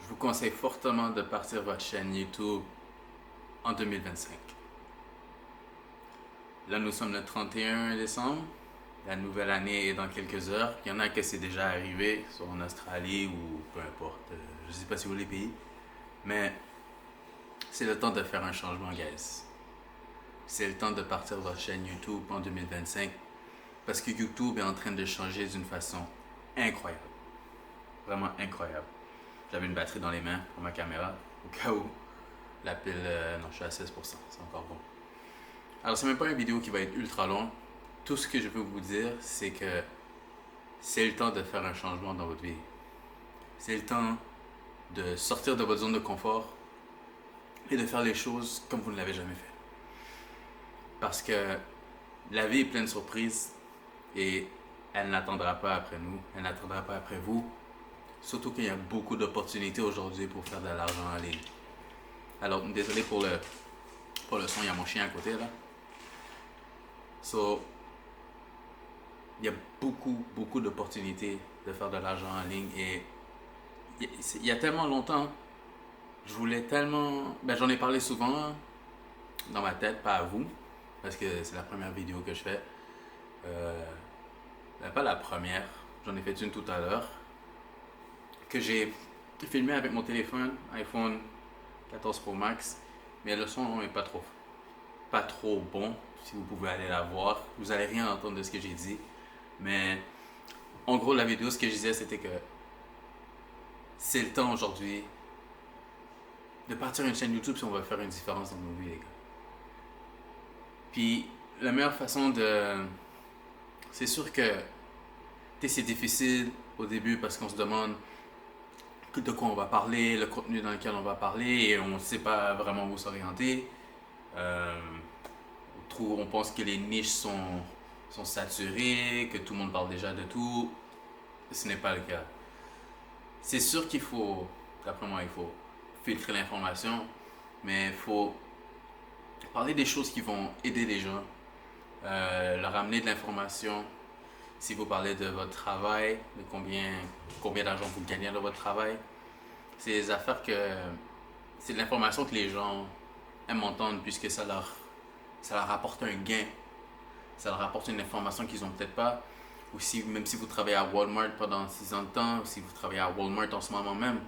vous conseille fortement de partir votre chaîne YouTube en 2025. Là, nous sommes le 31 décembre. La nouvelle année est dans quelques heures. Il y en a que c'est déjà arrivé, soit en Australie ou peu importe. Je ne sais pas si vous les pays. Mais c'est le temps de faire un changement, guys. C'est le temps de partir votre chaîne YouTube en 2025. Parce que YouTube est en train de changer d'une façon incroyable. Vraiment incroyable. J'avais une batterie dans les mains pour ma caméra, au cas où. La pile, non, je suis à 16%, c'est encore bon. Alors, c'est même pas une vidéo qui va être ultra longue. Tout ce que je veux vous dire, c'est que c'est le temps de faire un changement dans votre vie. C'est le temps de sortir de votre zone de confort et de faire les choses comme vous ne l'avez jamais fait. Parce que la vie est pleine de surprises et elle n'attendra pas après nous, elle n'attendra pas après vous. Surtout qu'il y a beaucoup d'opportunités aujourd'hui pour faire de l'argent en ligne. Alors, désolé pour le son, il y a mon chien à côté là. So, il y a beaucoup d'opportunités de faire de l'argent en ligne et il y a tellement longtemps, je voulais tellement. Ben, j'en ai parlé souvent dans ma tête, pas à vous, parce que c'est la première vidéo que je fais. Ben, pas la première, j'en ai fait une tout à l'heure, que j'ai filmé avec mon téléphone, iPhone 14 Pro Max, mais le son est pas trop bon. Si vous pouvez aller la voir, vous allez rien entendre de ce que j'ai dit, mais en gros la vidéo, ce que je disais, c'était que c'est le temps aujourd'hui de partir une chaîne YouTube si on veut faire une différence dans nos vies, les gars. Puis la meilleure façon de, c'est sûr que c'est difficile au début parce qu'on se demande de quoi on va parler, le contenu dans lequel on va parler, et on ne sait pas vraiment où s'orienter. Euh, on pense que les niches sont saturées, que tout le monde parle déjà de tout. Ce n'est pas le cas. C'est sûr qu'il faut, d'après moi, il faut filtrer l'information, mais il faut parler des choses qui vont aider les gens, leur amener de l'information. Si vous parlez de votre travail, de combien d'argent vous gagnez dans votre travail, c'est des affaires c'est de l'information que les gens aiment entendre puisque ça leur apporte un gain, ça leur apporte une information qu'ils n'ont peut-être pas. Ou si, même si vous travaillez à Walmart pendant 6 ans de temps, ou si vous travaillez à Walmart en ce moment même,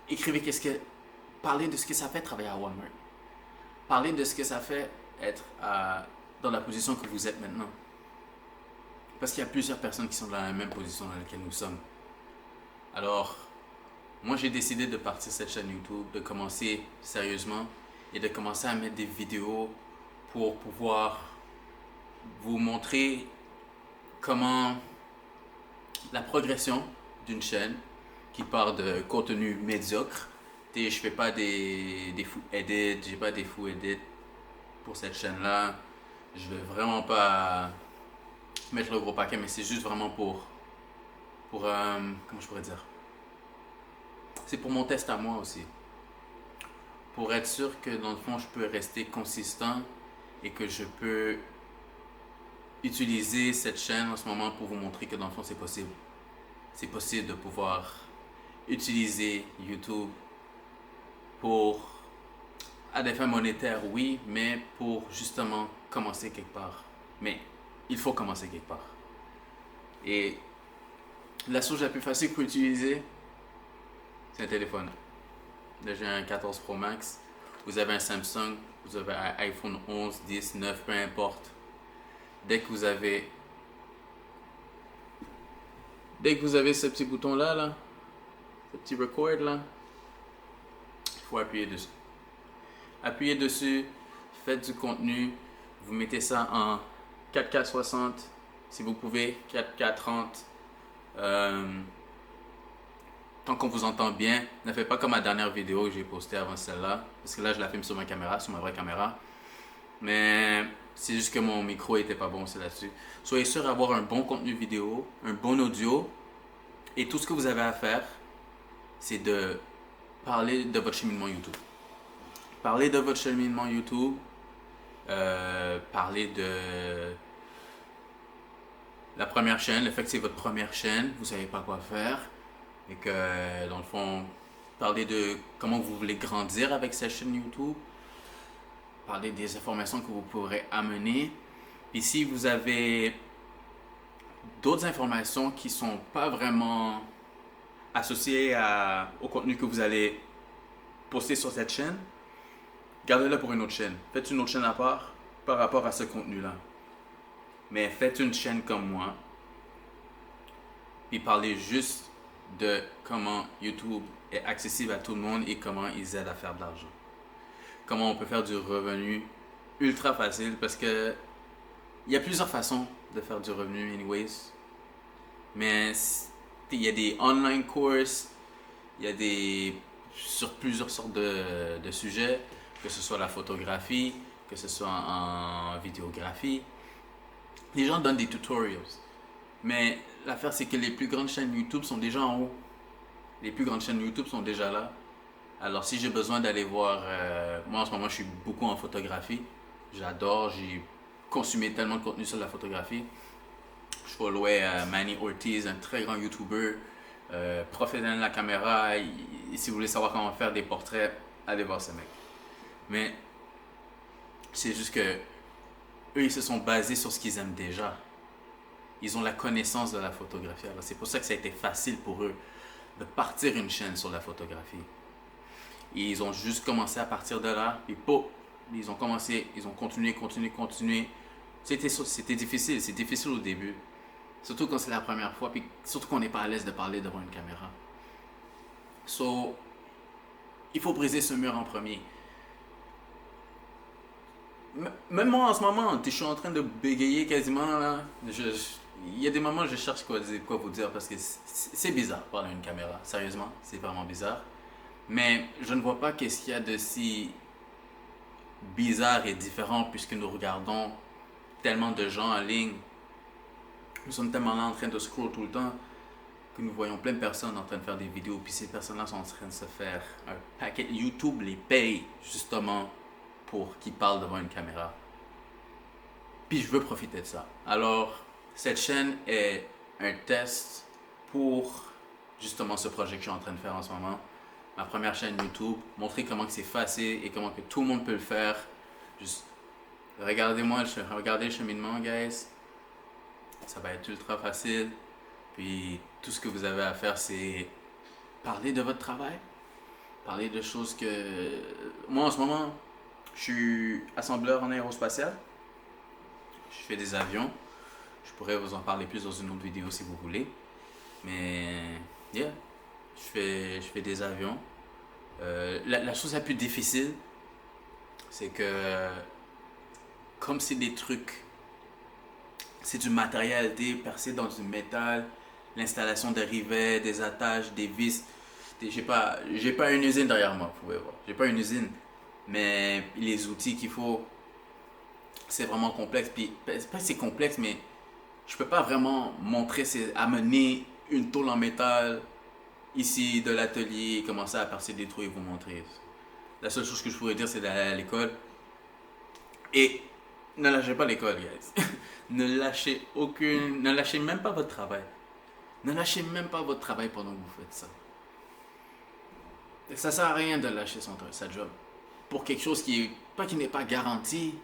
écrivez parlez de ce que ça fait travailler à Walmart. Parlez de ce que ça fait être dans la position que vous êtes maintenant. Parce qu'il y a plusieurs personnes qui sont dans la même position dans laquelle nous sommes. Alors, moi j'ai décidé de partir cette chaîne YouTube, de commencer sérieusement et de commencer à mettre des vidéos pour pouvoir vous montrer comment la progression d'une chaîne qui part de contenu médiocre. Je fais pas des full edits, j'ai pas des full edits pour cette chaîne là. Je vais vraiment pas mettre le gros paquet, mais c'est juste vraiment comment je pourrais dire, c'est pour mon test à moi aussi, pour être sûr que dans le fond je peux rester consistant et que je peux utiliser cette chaîne en ce moment pour vous montrer que dans le fond c'est possible de pouvoir utiliser YouTube pour à des fins monétaires, oui, mais pour justement commencer quelque part. Mais il faut commencer quelque part. Et la chose la plus facile pour utiliser, c'est un téléphone. Là, j'ai un 14 Pro Max. Vous avez un Samsung, vous avez un iPhone 11, 10, 9, peu importe. Dès que vous avez ce petit bouton là, ce petit record là, il faut appuyer dessus. Appuyez dessus, faites du contenu, vous mettez ça en 4K 60, si vous pouvez, 4K 30. Tant qu'on vous entend bien, ne faites pas comme ma dernière vidéo que j'ai postée avant celle-là, parce que là je la filme sur ma caméra, sur ma vraie caméra. Mais c'est juste que mon micro était pas bon, c'est là-dessus. Soyez sûr d'avoir un bon contenu vidéo, un bon audio, et tout ce que vous avez à faire, c'est de parler de votre cheminement YouTube. Parlez de votre cheminement YouTube, parlez de la première chaîne, le fait que c'est votre première chaîne, vous savez pas quoi faire. Et que, dans le fond, parler de comment vous voulez grandir avec cette chaîne YouTube, parler des informations que vous pourrez amener. Puis si vous avez d'autres informations qui sont pas vraiment associées au contenu que vous allez poster sur cette chaîne, gardez-le pour une autre chaîne. Faites une autre chaîne à part par rapport à ce contenu-là. Mais faites une chaîne comme moi, puis parlez juste de comment YouTube est accessible à tout le monde et comment ils aident à faire de l'argent. Comment on peut faire du revenu ultra facile parce que il y a plusieurs façons de faire du revenu anyways. Mais il y a des online courses, il y a des sur plusieurs sortes de sujets, que ce soit la photographie, que ce soit en vidéographie. Les gens donnent des tutorials. Mais l'affaire c'est que les plus grandes chaînes YouTube sont déjà en haut. Les plus grandes chaînes YouTube sont déjà là. Alors si j'ai besoin d'aller voir, moi en ce moment je suis beaucoup en photographie. J'adore, j'ai consumé tellement de contenu sur la photographie. Je followais Manny Ortiz, un très grand YouTuber, professionnel de la caméra. Si vous voulez savoir comment faire des portraits, allez voir ce mec. Mais c'est juste que eux ils se sont basés sur ce qu'ils aiment déjà. Ils ont la connaissance de la photographie. Alors c'est pour ça que ça a été facile pour eux de partir une chaîne sur la photographie. Et ils ont juste commencé à partir de là, puis ils ont commencé, ils ont continué. C'était difficile, c'est difficile au début. Surtout quand c'est la première fois, puis surtout qu'on n'est pas à l'aise de parler devant une caméra. So, il faut briser ce mur en premier. Même moi en ce moment, je suis en train de bégayer quasiment là. Il y a des moments où je cherche quoi vous dire parce que c'est bizarre parler à une caméra. Sérieusement, c'est vraiment bizarre. Mais je ne vois pas qu'est-ce qu'il y a de si bizarre et différent puisque nous regardons tellement de gens en ligne. Nous sommes tellement là en train de scroll tout le temps que nous voyons plein de personnes en train de faire des vidéos. Puis ces personnes-là sont en train de se faire un paquet. YouTube les paye justement pour qu'ils parlent devant une caméra. Puis je veux profiter de ça. Alors, cette chaîne est un test pour justement ce projet que je suis en train de faire en ce moment. Ma première chaîne YouTube, montrer comment que c'est facile et comment que tout le monde peut le faire. Juste regardez le cheminement, guys. Ça va être ultra facile. Puis tout ce que vous avez à faire, c'est parler de votre travail. Parler de choses que... Moi, en ce moment, je suis assembleur en aérospatial. Je fais des avions. Je pourrais vous en parler plus dans une autre vidéo si vous voulez. Mais, yeah, je fais des avions. La chose la plus difficile, c'est que comme c'est des trucs, c'est du matériel percé dans du métal, l'installation des rivets, des attaches, des vis. J'ai pas une usine derrière moi, vous pouvez voir. J'ai pas une usine, mais les outils qu'il faut, c'est vraiment complexe. Puis, c'est pas que c'est complexe, mais je peux pas vraiment montrer, amener une tôle en métal ici de l'atelier, commencer à percer des trous et vous montrer. La seule chose que je pourrais dire, c'est d'aller à l'école. Et ne lâchez pas l'école, guys. Ne lâchez même pas votre travail. Ne lâchez même pas votre travail pendant que vous faites ça. Ça sert à rien de lâcher sa job pour quelque chose qui n'est pas garanti,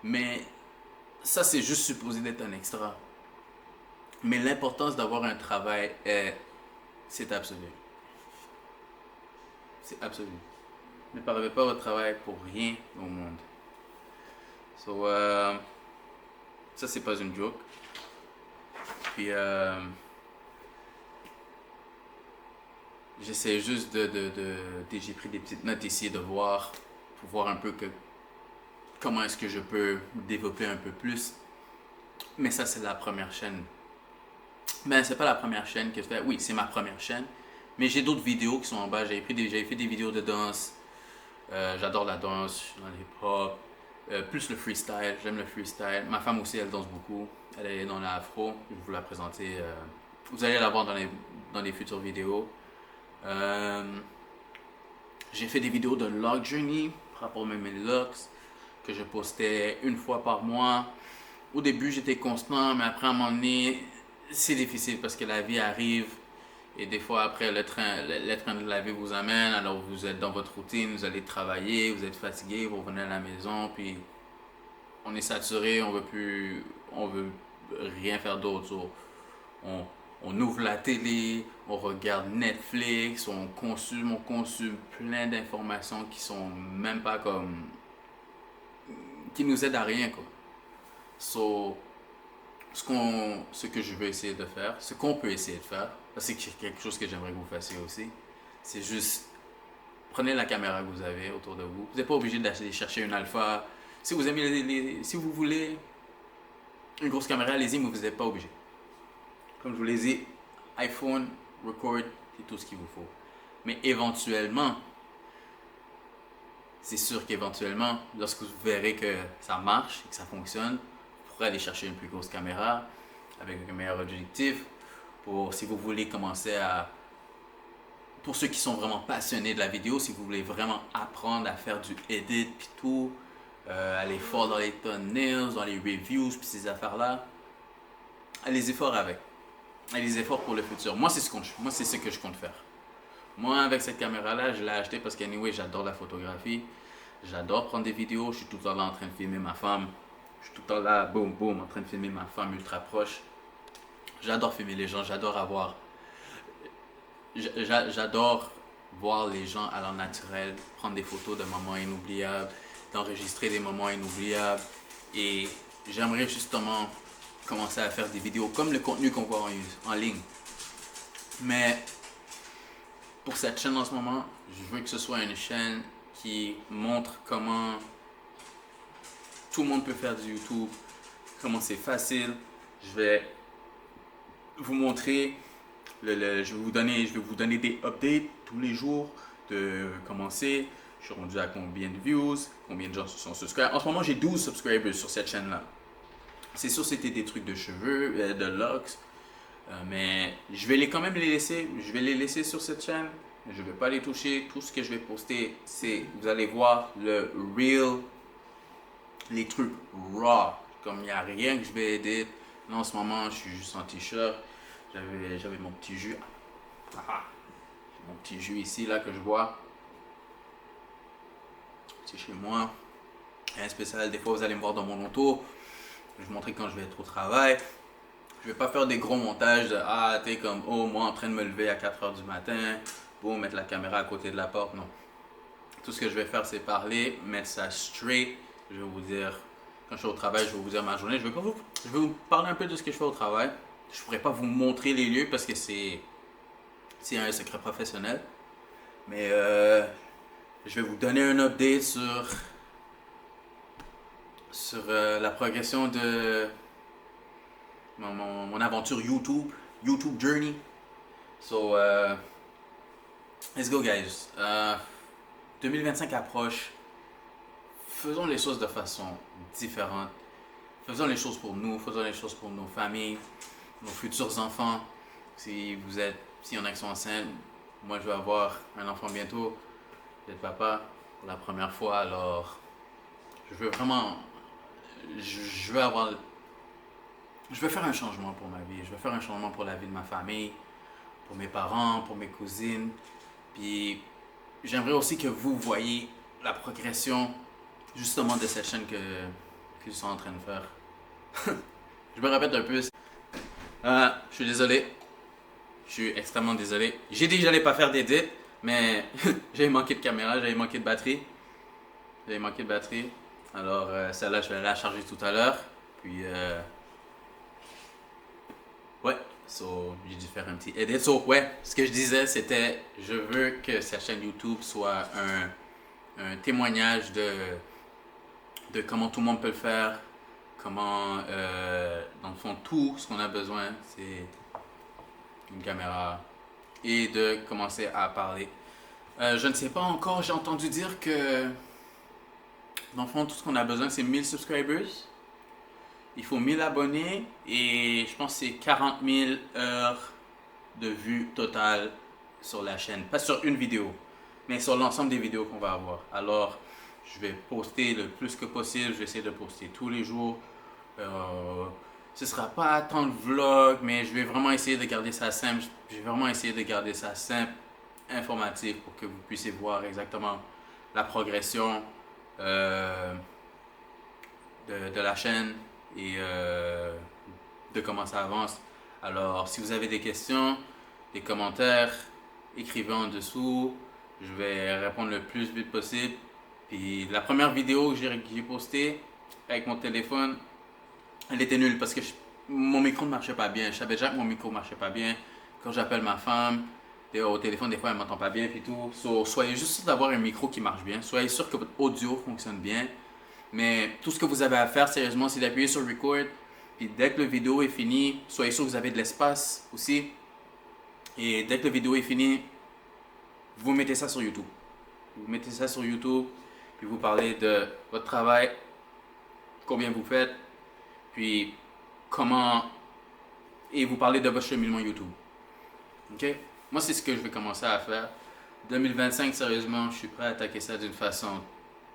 mais ça c'est juste supposé d'être un extra. Mais l'importance d'avoir un travail c'est absolu. C'est absolu. Ne perdez pas votre travail pour rien au monde. So, ça c'est pas une joke. Puis j'essaie juste j'ai pris des petites notes ici pour voir un peu comment est-ce que je peux développer un peu plus. Mais ça c'est la première chaîne. Mais c'est pas la première chaîne que je fais. Oui, c'est ma première chaîne. Mais j'ai d'autres vidéos qui sont en bas. J'avais fait des vidéos de danse. J'adore la danse, dans le hip-hop. Plus le freestyle, j'aime le freestyle. Ma femme aussi, elle danse beaucoup. Elle est dans l'afro. Je vais vous la présenter. Vous allez la voir dans les futures vidéos. J'ai fait des vidéos de log journey par rapport à mes looks que je postais une fois par mois. Au début, j'étais constant, mais après, à un moment donné, c'est difficile parce que la vie arrive Et des fois, après, le train de la vie vous amène, alors vous êtes dans votre routine, vous allez travailler, vous êtes fatigué, vous revenez à la maison, puis on est saturé, on veut rien faire d'autre. So, on, on ouvre la télé, on regarde Netflix, on consomme plein d'informations qui sont même pas comme, qui nous aident à rien, quoi. So, ce que je veux essayer de faire, ce qu'on peut essayer de faire, parce que c'est quelque chose que j'aimerais que vous fassiez aussi, c'est juste prenez la caméra que vous avez autour de vous. Vous n'êtes pas obligé d'aller chercher une alpha. Si vous aimez si vous voulez une grosse caméra, allez-y, mais vous n'êtes pas obligé. Comme je vous l'ai dit, iPhone, record, c'est tout ce qu'il vous faut. Mais éventuellement, c'est sûr qu'éventuellement, lorsque vous verrez que ça marche et que ça fonctionne, vous pourrez aller chercher une plus grosse caméra avec un meilleur objectif pour si vous voulez commencer à... Pour ceux qui sont vraiment passionnés de la vidéo, si vous voulez vraiment apprendre à faire du edit puis tout, aller fort dans les thumbnails, dans les reviews puis ces affaires-là, allez-y fort avec. Allez-y fort pour le futur. Moi, c'est ce que je compte faire. Moi, avec cette caméra-là, je l'ai achetée parce qu'anyway, j'adore la photographie. J'adore prendre des vidéos. Je suis tout le temps là en train de filmer ma femme. Je suis tout le temps là, boum, boum, en train de filmer ma femme ultra proche. J'adore filmer les gens. J'adore voir les gens à leur naturel, prendre des photos de moments inoubliables, d'enregistrer des moments inoubliables. Et j'aimerais justement commencer à faire des vidéos comme le contenu qu'on voit en ligne. Mais pour cette chaîne en ce moment, je veux que ce soit une chaîne qui montre comment tout le monde peut faire du YouTube, comment c'est facile. Je vais vous montrer, je vais vous donner des updates tous les jours de comment c'est. Je suis rendu à combien de views, combien de gens se sont subscribés. En ce moment, j'ai 12 subscribers sur cette chaîne-là. C'est sûr, c'était des trucs de cheveux, de locks. Mais je vais quand même les laisser. Je vais les laisser sur cette chaîne. Je ne vais pas les toucher. Tout ce que je vais poster, c'est, vous allez voir le real, les trucs raw. Comme il n'y a rien que je vais aider. Là, en ce moment, je suis juste en t-shirt. J'avais mon petit jus. Mon petit jus ici, là, que je bois. C'est chez moi. Un spécial, des fois, vous allez me voir dans mon auto. Je vais vous montrer quand je vais être au travail. Je vais pas faire des gros montages de t'es comme moi en train de me lever à 4 heures du matin pour mettre la caméra à côté de la porte. Non. Tout ce que je vais faire, c'est parler, mettre ça straight. Je vais vous dire, quand je suis au travail, je vais vous dire ma journée. Je vais vous parler un peu de ce que je fais au travail. Je pourrais pas vous montrer les lieux parce que c'est un secret professionnel. Mais je vais vous donner un update sur la progression de mon aventure YouTube journey. So, let's go, guys. 2025 approche. Faisons les choses de façon différente. Faisons les choses pour nous, faisons les choses pour nos familles, nos futurs enfants. Si y en a qui sont enceintes, moi je vais avoir un enfant bientôt. Je vais être papa pour la première fois, alors je veux vraiment, je veux faire un changement pour ma vie. Je veux faire un changement pour la vie de ma famille, pour mes parents, pour mes cousines. Puis j'aimerais aussi que vous voyez la progression justement de cette chaîne que je suis en train de faire. Je me répète un peu. Je suis désolé. Je suis extrêmement désolé. J'ai dit que j'allais pas faire d'édit, mais j'avais manqué de caméra, j'avais manqué de batterie. Alors celle-là, je vais la charger tout à l'heure. Puis ouais, j'ai dû faire un petit edit. Ouais, ce que je disais, c'était, je veux que cette chaîne YouTube soit un témoignage de comment tout le monde peut le faire, comment, dans le fond, tout ce qu'on a besoin, c'est une caméra et de commencer à parler. Je ne sais pas encore, j'ai entendu dire que, dans le fond, tout ce qu'on a besoin, c'est 1000 subscribers. Il faut 1000 abonnés et je pense que c'est 40 000 heures de vues totales sur la chaîne. Pas sur une vidéo, mais sur l'ensemble des vidéos qu'on va avoir. Alors, je vais poster le plus que possible. Je vais essayer de poster tous les jours. Ce sera pas tant de vlog, mais je vais vraiment essayer de garder ça simple. Je vais vraiment essayer de garder ça simple, informatif, pour que vous puissiez voir exactement la progression euh, de la chaîne et de comment ça avance. Alors, si vous avez des questions, des commentaires, écrivez en dessous. Je vais répondre le plus vite possible. Puis la première vidéo que j'ai postée avec mon téléphone, elle était nulle parce que mon micro ne marchait pas bien. Je savais déjà que mon micro ne marchait pas bien. Quand j'appelle ma femme au téléphone, des fois elle ne m'entend pas bien puis tout. Soyez juste sûr d'avoir un micro qui marche bien. Soyez sûr que votre audio fonctionne bien. Mais tout ce que vous avez à faire, sérieusement, c'est d'appuyer sur record. Puis dès que la vidéo est finie, soyez sûr que vous avez de l'espace aussi. Et dès que la vidéo est finie, vous mettez ça sur YouTube. Vous mettez ça sur YouTube, puis vous parlez de votre travail, combien vous faites, puis comment, et vous parlez de votre cheminement YouTube. Ok? Moi, c'est ce que je vais commencer à faire. 2025, sérieusement, je suis prêt à attaquer ça d'une façon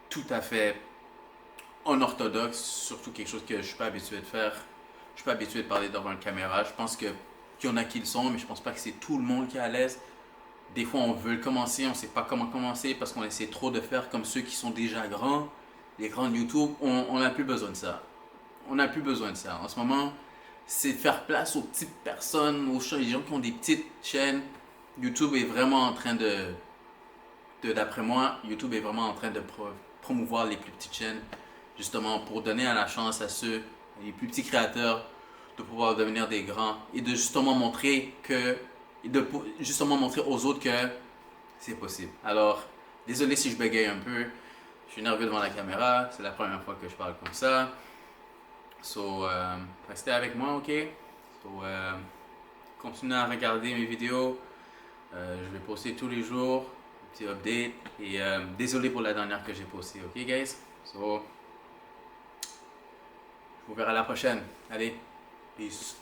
tout à fait unorthodoxe, surtout quelque chose que je suis pas habitué de faire. Je suis pas habitué de parler devant une caméra. Je pense qu'il y en a qui le sont, mais je pense pas que c'est tout le monde qui est à l'aise. Des fois, on veut le commencer, on sait pas comment commencer parce qu'on essaie trop de faire comme ceux qui sont déjà grands. Les grands YouTube, on n'a plus besoin de ça. On n'a plus besoin de ça. En ce moment, c'est de faire place aux petites personnes, aux gens qui ont des petites chaînes. YouTube est vraiment en train d'après moi, YouTube est vraiment en train de promouvoir les plus petites chaînes, justement pour donner à la chance à ceux, les plus petits créateurs, de pouvoir devenir des grands et de justement montrer que, justement montrer aux autres que c'est possible. Alors, désolé si je bégaye un peu, je suis nerveux devant la caméra, c'est la première fois que je parle comme ça. So, restez avec moi, ok? So, continuez à regarder mes vidéos. Je vais poster tous les jours, un petit update. Et désolé pour la dernière que j'ai postée, ok, guys? So, je vous verrai à la prochaine. Allez, peace.